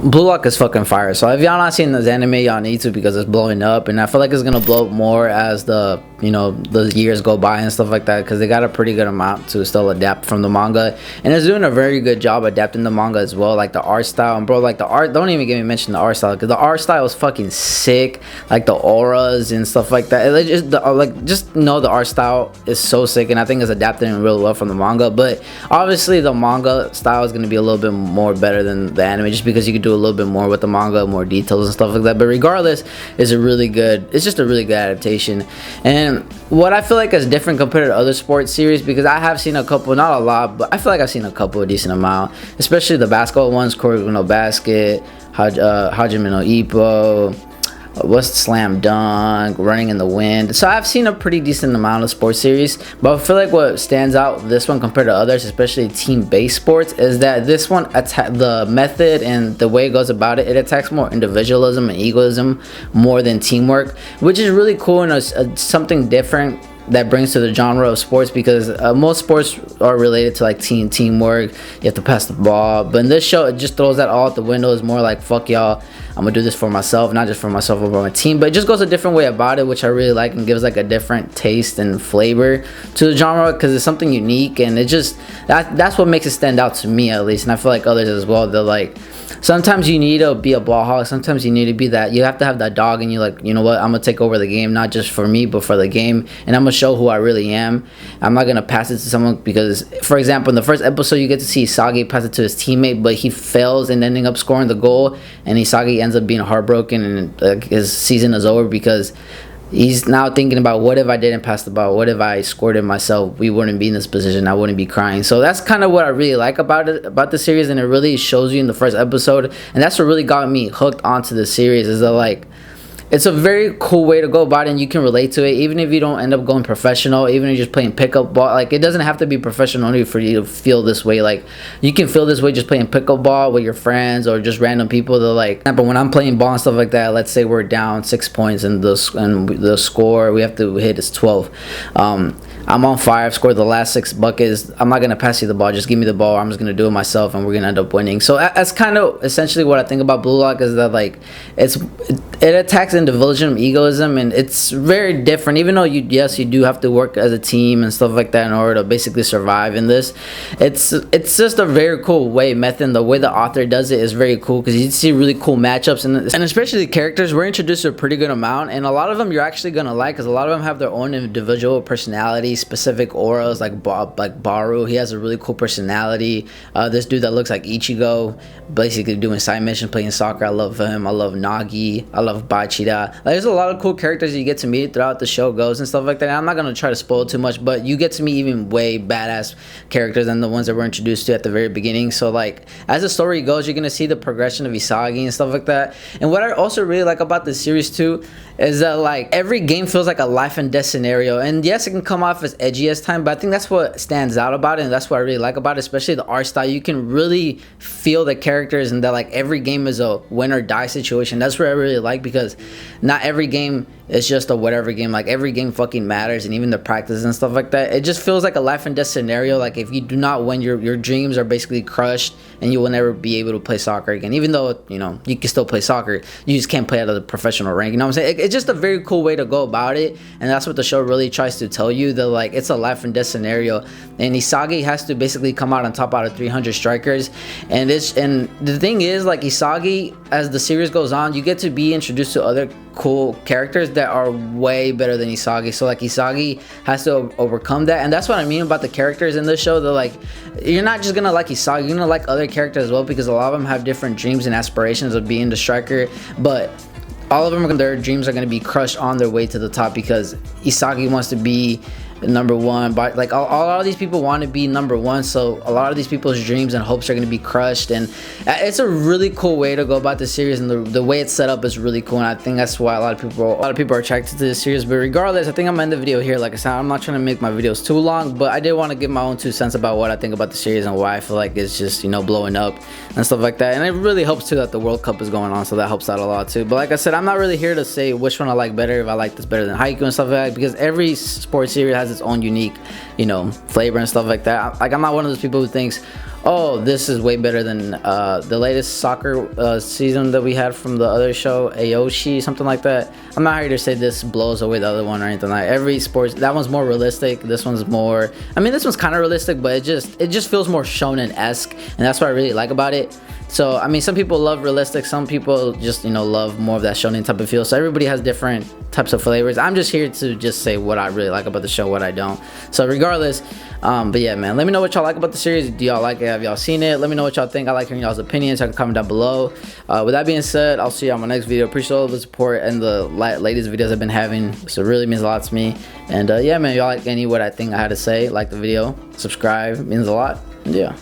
Blue Lock is fucking fire. So if y'all not seeing this anime, y'all need to, because it's blowing up, and I feel like it's gonna blow up more as the the years go by and stuff like that, because they got a pretty good amount to still adapt from the manga, and it's doing a very good job adapting the manga as well. Like the art style, and bro, like the art, don't even get me mention the art style, because the art style is fucking sick. Like the auras and stuff like that. It just know the art style is so sick, and I think it's adapting real well from the manga. But obviously the manga style is gonna be a little bit more better than the anime, just because you can do a little bit more with the manga, more details and stuff like that. But regardless, it's just a really good adaptation. And what I feel like is different compared to other sports series, because I have seen a couple, not a lot, but I feel like I've seen a couple, a decent amount, especially the basketball ones, Kuroko no Basket, Hajime no Ippo, what's Slam Dunk, Running in the Wind. So I've seen a pretty decent amount of sports series, but I feel like what stands out this one compared to others, especially team-based sports, is that this one the method and the way it goes about it, it attacks more individualism and egoism more than teamwork, which is really cool and something different that brings to the genre of sports, because most sports are related to like teamwork. You have to pass the ball, but in this show it just throws that all out the window. It's more like, fuck y'all, I'm gonna do this for myself, not just for myself or for my team. But it just goes a different way about it, which I really like, and gives like a different taste and flavor to the genre, because it's something unique, and it just that's what makes it stand out to me, at least. And I feel like others as well. They're like, sometimes you need to be a ball hog, sometimes you need to be that, you have to have that dog, and you like, you know what, I'm gonna take over the game, not just for me but for the game, and I'm gonna show who I really am. I'm not gonna pass it to someone, because for example in the first episode you get to see Isagi pass it to his teammate, but he fails and ending up scoring the goal, and Isagi ends up being heartbroken, and his season is over, because he's now thinking about, what if I didn't pass the ball, what if I scored it myself, we wouldn't be in this position, I wouldn't be crying. So that's kind of what I really like about it, about the series, and it really shows you in the first episode, and that's what really got me hooked onto the series, is that like, it's a very cool way to go about it, and you can relate to it, even if you don't end up going professional, even if you're just playing pickup ball. Like, it doesn't have to be professional only for you to feel this way. Like, you can feel this way just playing pickup ball with your friends or just random people. That like, but when I'm playing ball and stuff like that, let's say we're down 6 points and the score we have to hit is 12. I'm on fire, I've scored the last 6 buckets, I'm not going to pass you the ball, just give me the ball, I'm just going to do it myself, and we're going to end up winning. So that's kind of essentially what I think about Blue Lock, is that like, it attacks individualism, egoism, and it's very different, even though you do have to work as a team and stuff like that in order to basically survive in this. It's just a very cool method. The way the author does it is very cool, because you see really cool matchups, and especially the characters, we're introduced to a pretty good amount, and a lot of them you're actually going to like, because a lot of them have their own individual personality, specific auras. Like Baru, he has a really cool personality. This dude that looks like Ichigo, basically doing side mission, playing soccer, I love him. I love Nagi, I love Bachida. Like, there's a lot of cool characters you get to meet throughout the show goes and stuff like that. And I'm not gonna try to spoil too much, but you get to meet even way badass characters than the ones that we're introduced to at the very beginning. So like, as the story goes, you're gonna see the progression of Isagi and stuff like that. And what I also really like about this series too, is that like, every game feels like a life and death scenario. And yes, it can come off as edgy as time, but I think that's what stands out about it, and that's what I really like about it, especially the art style. You can really feel the characters, and that like, every game is a win or die situation. That's what I really like, because not every game is just a whatever game. Like, every game fucking matters, and even the practice and stuff like that, it just feels like a life and death scenario. Like, if you do not win, your dreams are basically crushed, and you will never be able to play soccer again. Even though, you know, you can still play soccer, you just can't play at a professional rank. You know what I'm saying? It's just a very cool way to go about it, and that's what the show really tries to tell you, that like, it's a life and death scenario, and Isagi has to basically come out on top out of 300 strikers. And the thing is, like, Isagi, as the series goes on, you get to be introduced to other cool characters that are way better than Isagi. So like, Isagi has to overcome that, and that's what I mean about the characters in this show. They're like, you're not just gonna like Isagi, you're gonna like other characters as well, because a lot of them have different dreams and aspirations of being the striker, but all of them, their dreams are going to be crushed on their way to the top, because Isagi wants to be number one, but like, a lot of these people want to be number one, so a lot of these people's dreams and hopes are going to be crushed. And it's a really cool way to go about the series, and the way it's set up is really cool, and I think that's why a lot of people are attracted to this series. But regardless, I think I'm gonna end the video here. Like I said, I'm not trying to make my videos too long, but I did want to give my own 2 cents about what I think about the series and why I feel like it's just, you know, blowing up and stuff like that. And it really helps too that the World Cup is going on, so that helps out a lot too. But like I said, I'm not really here to say which one I like better, if I like this better than Haikyuu and stuff like that, because every sports series has its own unique, you know, flavor and stuff like that. Like, I'm not one of those people who thinks, oh, this is way better than the latest soccer season that we had from the other show, Aoshi, something like that. I'm not here to say this blows away the other one or anything like that. Every sports, that one's more realistic. This one's more, I mean, this one's kind of realistic, but it just feels more shonen-esque, and that's what I really like about it. So, I mean, some people love realistic, some people just, you know, love more of that shonen type of feel. So everybody has different types of flavors. I'm just here to just say what I really like about the show, what I don't. So regardless, but yeah, man, let me know what y'all like about the series. Do y'all like it? Have y'all seen it? Let me know what y'all think. I like hearing y'all's opinions. Y'all can comment down below. With that being said, I'll see you on my next video. Appreciate all the support and the latest videos I've been having. So it really means a lot to me. And yeah, man, y'all like what I think I had to say, like the video, subscribe, means a lot. And yeah.